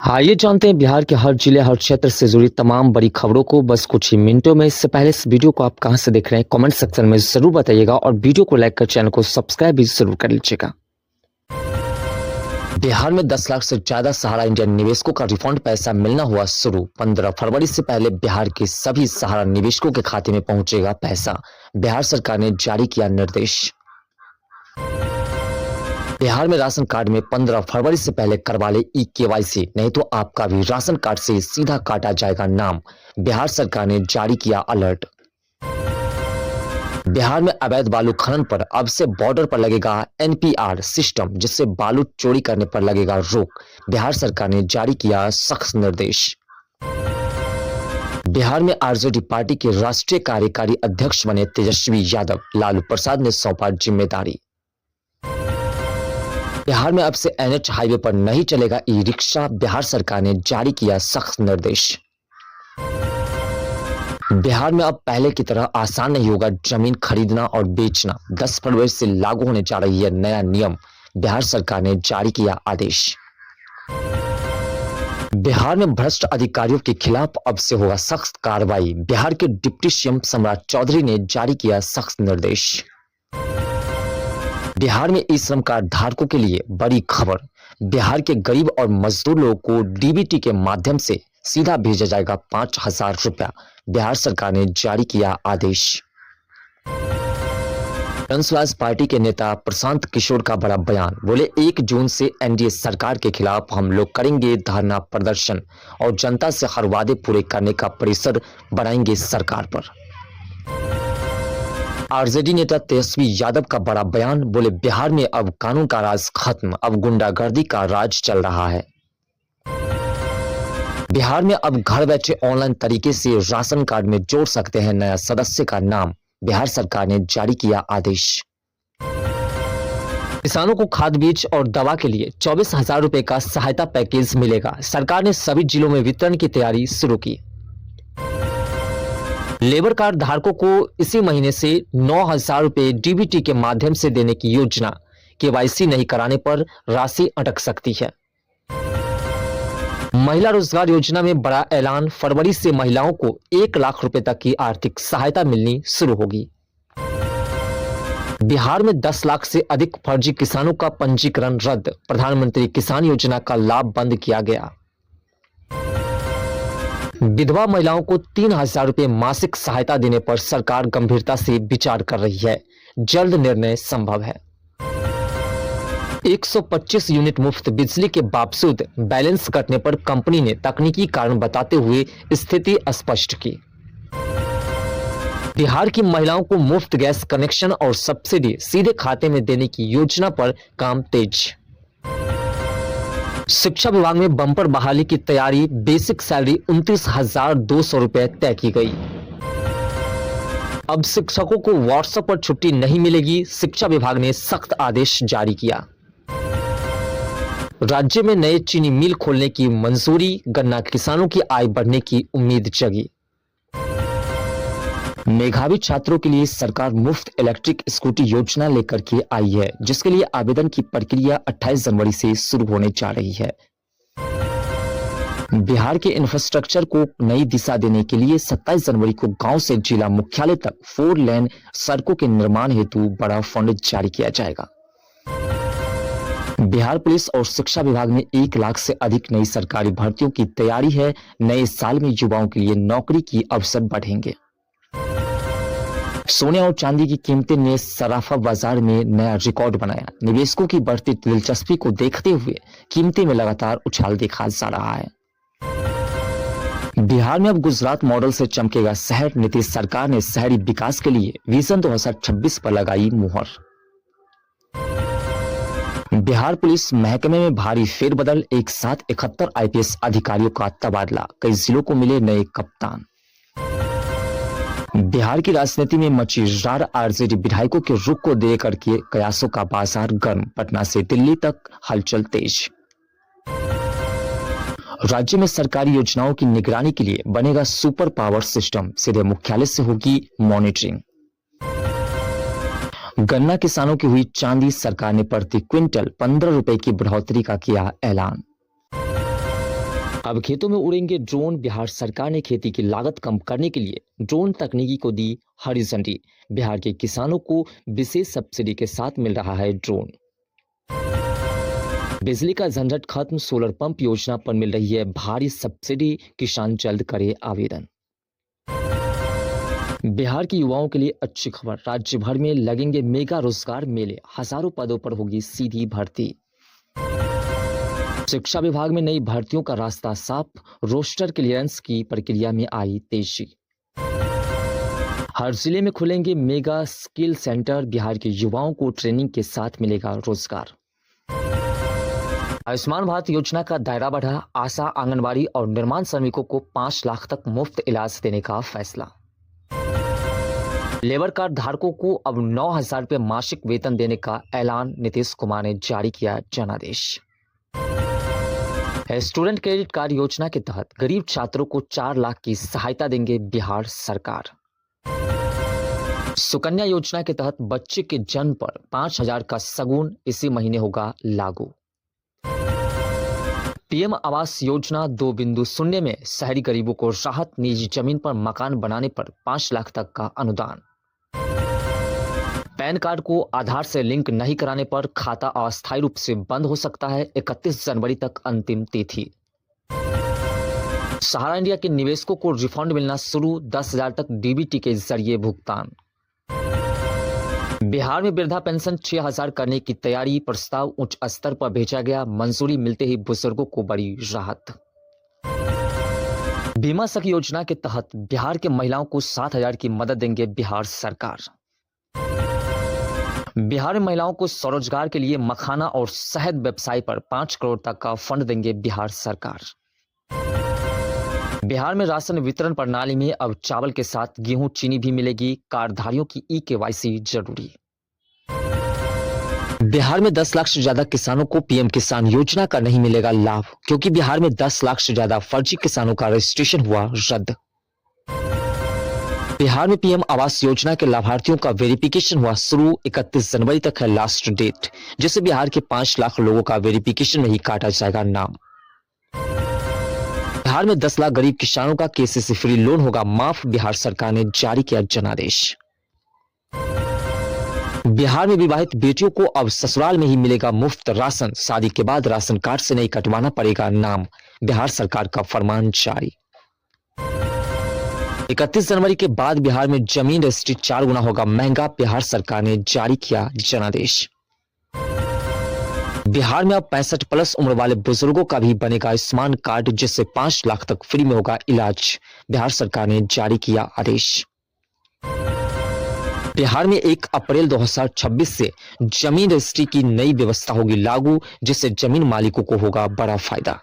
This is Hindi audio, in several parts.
आइए जानते हैं बिहार के हर जिले हर क्षेत्र से जुड़ी तमाम बड़ी खबरों को बस कुछ ही मिनटों में। इससे पहले इस वीडियो को आप कहां से देख रहे हैं कमेंट सेक्शन में जरूर बताइएगा और वीडियो को लाइक कर चैनल को सब्सक्राइब भी जरूर कर लीजिएगा। बिहार में 10 लाख से ज्यादा सहारा इंडिया निवेशकों का रिफंड पैसा मिलना हुआ शुरू। 15 फरवरी से पहले बिहार के सभी सहारा निवेशकों के खाते में पहुंचेगा पैसा, बिहार सरकार ने जारी किया निर्देश। बिहार में राशन कार्ड में 15 फरवरी से पहले करवा ले ई-केवाईसी, नहीं तो आपका भी राशन कार्ड से सीधा काटा जाएगा नाम, बिहार सरकार ने जारी किया अलर्ट। बिहार में अवैध बालू खनन पर अब से बॉर्डर पर लगेगा एनपीआर सिस्टम, जिससे बालू चोरी करने पर लगेगा रोक, बिहार सरकार ने जारी किया सख्त निर्देश। बिहार में आरजेडी पार्टी के राष्ट्रीय कार्यकारी अध्यक्ष बने तेजस्वी यादव, लालू प्रसाद ने सौंपा जिम्मेदारी। बिहार में अब से एनएच हाईवे पर नहीं चलेगा ई रिक्शा, बिहार सरकार ने जारी किया सख्त निर्देश। बिहार में अब पहले की तरह आसान नहीं होगा जमीन खरीदना और बेचना, 10 फरवरी से लागू होने जा रही है नया नियम, बिहार सरकार ने जारी किया आदेश। बिहार में भ्रष्ट अधिकारियों के खिलाफ अब से होगा सख्त कार्रवाई, बिहार के डिप्टी सीएम सम्राट चौधरी ने जारी किया सख्त निर्देश। बिहार में ई श्रम कार्ड धारकों के लिए बड़ी खबर, बिहार के गरीब और मजदूर लोगों को डीबीटी के माध्यम से सीधा भेजा जाएगा 5,000 रुपया, बिहार सरकार ने जारी किया आदेश। जनसुराज पार्टी के नेता प्रशांत किशोर का बड़ा बयान, बोले 1 जून से एनडीए सरकार के खिलाफ हम लोग करेंगे धरना प्रदर्शन और जनता से हर वादे पूरे करने का प्रेशर बढ़ाएंगे सरकार पर। आरजेडी नेता तेजस्वी यादव का बड़ा बयान, बोले बिहार में अब कानून का राज खत्म, अब गुंडागर्दी का राज चल रहा है। बिहार में अब घर बैठे ऑनलाइन तरीके से राशन कार्ड में जोड़ सकते हैं नया सदस्य का नाम, बिहार सरकार ने जारी किया आदेश। किसानों को खाद बीज और दवा के लिए 24,000 रुपए का सहायता पैकेज मिलेगा, सरकार ने सभी जिलों में वितरण की तैयारी शुरू की। लेबर कार्ड धारकों को इसी महीने से 9,000 रुपए डीबीटी के माध्यम से देने की योजना, केवाईसी नहीं कराने पर राशि अटक सकती है। महिला रोजगार योजना में बड़ा ऐलान, फरवरी से महिलाओं को 1 लाख रुपए तक की आर्थिक सहायता मिलनी शुरू होगी। बिहार में 10 लाख से अधिक फर्जी किसानों का पंजीकरण रद्द, प्रधानमंत्री किसान योजना का लाभ बंद किया गया। विधवा महिलाओं को 3,000 रुपए मासिक सहायता देने पर सरकार गंभीरता से विचार कर रही है, जल्द निर्णय संभव है। 125 यूनिट मुफ्त बिजली के बावजूद बैलेंस कटने पर कंपनी ने तकनीकी कारण बताते हुए स्थिति स्पष्ट की। बिहार की महिलाओं को मुफ्त गैस कनेक्शन और सब्सिडी सीधे खाते में देने की योजना पर काम तेज। शिक्षा विभाग में बम्पर बहाली की तैयारी, बेसिक सैलरी 29,200 रुपए तय की गई। अब शिक्षकों को व्हाट्सएप पर छुट्टी नहीं मिलेगी, शिक्षा विभाग ने सख्त आदेश जारी किया। राज्य में नए चीनी मिल खोलने की मंजूरी, गन्ना किसानों की आय बढ़ने की उम्मीद जगी। मेधावी छात्रों के लिए सरकार मुफ्त इलेक्ट्रिक स्कूटी योजना लेकर के आई है, जिसके लिए आवेदन की प्रक्रिया 28 जनवरी से शुरू होने जा रही है। बिहार के इंफ्रास्ट्रक्चर को नई दिशा देने के लिए 27 जनवरी को गांव से जिला मुख्यालय तक 4 लेन सड़कों के निर्माण हेतु बड़ा फंड जारी किया जाएगा। बिहार पुलिस और शिक्षा विभाग में 1 लाख से अधिक नई सरकारी भर्तियों की तैयारी है, नए साल में युवाओं के लिए नौकरी की अवसर बढ़ेंगे। सोने और चांदी की कीमतें ने सराफा बाजार में नया रिकॉर्ड बनाया, निवेशकों की बढ़ती दिलचस्पी को देखते हुए कीमतें में लगातार उछाल देखा जा रहा है। बिहार में अब गुजरात मॉडल से चमकेगा शहर, नीतीश सरकार ने शहरी विकास के लिए विजन 2026 पर लगाई मुहर। बिहार पुलिस महकमे में भारी फेरबदल, एक साथ 71 आईपीएस अधिकारियों का तबादला, कई जिलों को मिले नए कप्तान। बिहार की राजनीति में मची रार, आरजेडी विधायकों के रुख को देकर के कयासों का बाजार गर्म, पटना से दिल्ली तक हलचल तेज। राज्य में सरकारी योजनाओं की निगरानी के लिए बनेगा सुपर पावर सिस्टम, सीधे मुख्यालय से होगी मॉनिटरिंग। गन्ना किसानों की हुई चांदी, सरकार ने प्रति क्विंटल 15 रुपए की बढ़ोतरी का किया ऐलान। अब खेतों में उड़ेंगे ड्रोन। बिहार सरकार ने खेती की लागत कम करने के लिए ड्रोन तकनीकी को दी हरी झंडी। बिहार के किसानों को विशेष सब्सिडी के साथ मिल रहा है ड्रोन। बिजली का झंझट खत्म। सोलर पंप योजना पर मिल रही है भारी सब्सिडी। किसान जल्द करे आवेदन। बिहार के युवाओं के लिए अच्छी खबर। राज्य भर में लगेंगे मेगा रोजगार मेले। हजारों पदों पर होगी सीधी भर्ती। शिक्षा विभाग में नई भर्तियों का रास्ता साफ। रोस्टर क्लियरेंस की प्रक्रिया में आई तेजी। हर जिले में खुलेंगे मेगा स्किल सेंटर। बिहार के युवाओं को ट्रेनिंग के साथ मिलेगा रोजगार। आयुष्मान भारत योजना का दायरा बढ़ा। आशा, आंगनबाड़ी और निर्माण श्रमिकों को 5 लाख तक मुफ्त इलाज देने का फैसला। लेबर कार्ड धारकों को अब 9,000 रुपये मासिक वेतन देने का ऐलान। नीतीश कुमार ने जारी किया जनादेश। स्टूडेंट क्रेडिट कार्ड योजना के तहत गरीब छात्रों को 4 लाख की सहायता देंगे बिहार सरकार। सुकन्या योजना के तहत बच्चे के जन्म पर 5,000 का सगुन इसी महीने होगा लागू। पीएम आवास योजना 2.0 में शहरी गरीबों को राहत। निजी जमीन पर मकान बनाने पर 5 लाख तक का अनुदान। पैन कार्ड को आधार से लिंक नहीं कराने पर खाता अस्थायी रूप से बंद हो सकता है। 31 जनवरी तक अंतिम तिथि। सहारा इंडिया के निवेशकों को रिफंड मिलना शुरू। 10,000 तक डीबीटी के जरिए भुगतान। बिहार में वृद्धा पेंशन 6,000 करने की तैयारी। प्रस्ताव उच्च स्तर पर भेजा गया। मंजूरी मिलते ही बुजुर्गों को बड़ी राहत। बीमा सखी योजना के तहत बिहार के महिलाओं को 7,000 की मदद देंगे बिहार सरकार। बिहार में महिलाओं को स्वरोजगार के लिए मखाना और शहद व्यवसाय पर 5 करोड़ तक का फंड देंगे बिहार सरकार। बिहार में राशन वितरण प्रणाली में अब चावल के साथ गेहूं, चीनी भी मिलेगी। कार्डधारियों की ई-केवाईसी जरूरी। बिहार में 10 लाख से ज्यादा किसानों को पीएम किसान योजना का नहीं मिलेगा लाभ, क्योंकि बिहार में 10 लाख से ज्यादा फर्जी किसानों का रजिस्ट्रेशन हुआ रद्द। बिहार में पीएम आवास योजना के लाभार्थियों का वेरिफिकेशन हुआ शुरू। 31 जनवरी तक है लास्ट डेट, जिससे बिहार के 5 लाख लोगों का वेरिफिकेशन में ही काटा जाएगा नाम। बिहार में 10 लाख गरीब किसानों का केसीसी फ्री लोन होगा माफ। बिहार सरकार ने जारी किया जनादेश। बिहार में विवाहित बेटियों को अब ससुराल में ही मिलेगा मुफ्त राशन। शादी के बाद राशन कार्ड से नहीं कटवाना पड़ेगा नाम। बिहार सरकार का फरमान जारी। 31 जनवरी के बाद बिहार में जमीन रजिस्ट्री 4 गुना होगा महंगा। बिहार सरकार ने जारी किया जनादेश। बिहार में अब 65 प्लस उम्र वाले बुजुर्गों का भी बनेगा आयुष्मान कार्ड, जिससे 5 लाख तक फ्री में होगा इलाज। बिहार सरकार ने जारी किया आदेश। बिहार में 1 अप्रैल 2026 से जमीन रजिस्ट्री की नई व्यवस्था होगी लागू, जिससे जमीन मालिकों को होगा बड़ा फायदा।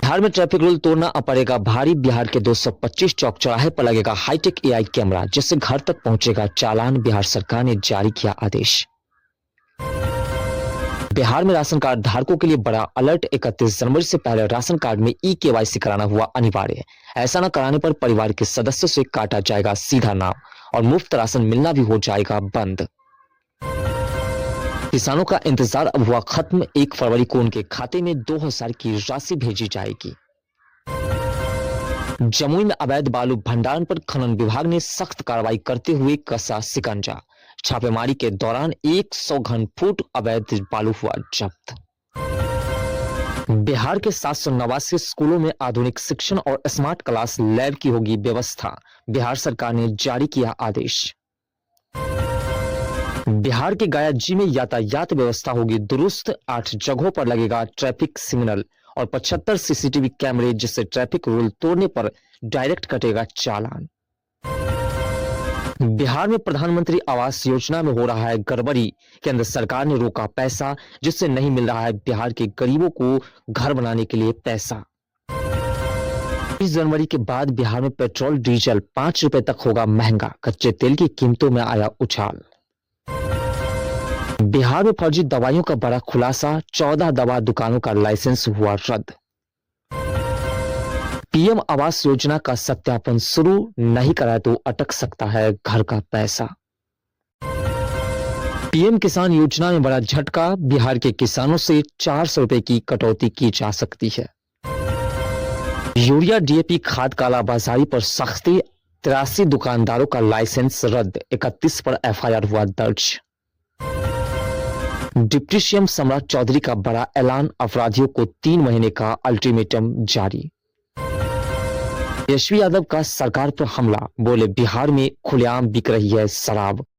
बिहार में ट्रैफिक रूल तोड़ना पड़ेगा भारी। बिहार के 225 चौक चौराहे पर लगेगा हाईटेक एआई कैमरा, जिससे घर तक पहुंचेगा चालान। बिहार सरकार ने जारी किया आदेश। बिहार में राशन कार्ड धारकों के लिए बड़ा अलर्ट। 31 जनवरी से पहले राशन कार्ड में ई-केवाईसी कराना हुआ अनिवार्य। ऐसा न कराने पर परिवार के सदस्यों से काटा जाएगा सीधा नाम और मुफ्त राशन मिलना भी हो जाएगा बंद। किसानों का इंतजार अब हुआ खत्म। 1 फरवरी को उनके खाते में 2,000 की राशि भेजी जाएगी। जमुई में अवैध बालू भंडारण पर खनन विभाग ने सख्त कार्रवाई करते हुए कसा शिकंजा। छापेमारी के दौरान 100 घन फुट अवैध बालू हुआ जब्त। बिहार के 789 स्कूलों में आधुनिक शिक्षण और स्मार्ट क्लास लैब की होगी व्यवस्था। बिहार सरकार ने जारी किया आदेश। बिहार के गया जी में यातायात व्यवस्था होगी दुरुस्त। 8 जगहों पर लगेगा ट्रैफिक सिग्नल और 75 सीसीटीवी कैमरे, जिससे ट्रैफिक रूल तोड़ने पर डायरेक्ट कटेगा चालान। बिहार में प्रधानमंत्री आवास योजना में हो रहा है गड़बड़ी। केंद्र सरकार ने रोका पैसा, जिससे नहीं मिल रहा है बिहार के गरीबों को घर बनाने के लिए पैसा। 20 जनवरी के बाद बिहार में पेट्रोल डीजल 5 रुपए तक होगा महंगा। कच्चे तेल की कीमतों में आया उछाल। बिहार में फर्जी दवाइयों का बड़ा खुलासा। 14 दवा दुकानों का लाइसेंस हुआ रद्द। पीएम आवास योजना का सत्यापन शुरू। नहीं कराए तो अटक सकता है घर का पैसा। पीएम किसान योजना में बड़ा झटका, बिहार के किसानों से 400 रुपए की कटौती की जा सकती है। यूरिया डीएपी खाद कालाबाजारी पर सख्ती, 83 दुकानदारों का लाइसेंस रद्द, 31 पर एफआईआर हुआ दर्ज। डिप्टी सीएम सम्राट चौधरी का बड़ा ऐलान, अपराधियों को 3 महीने का अल्टीमेटम जारी। तेजस्वी यादव का सरकार पर हमला, बोले बिहार में खुलेआम बिक रही है शराब।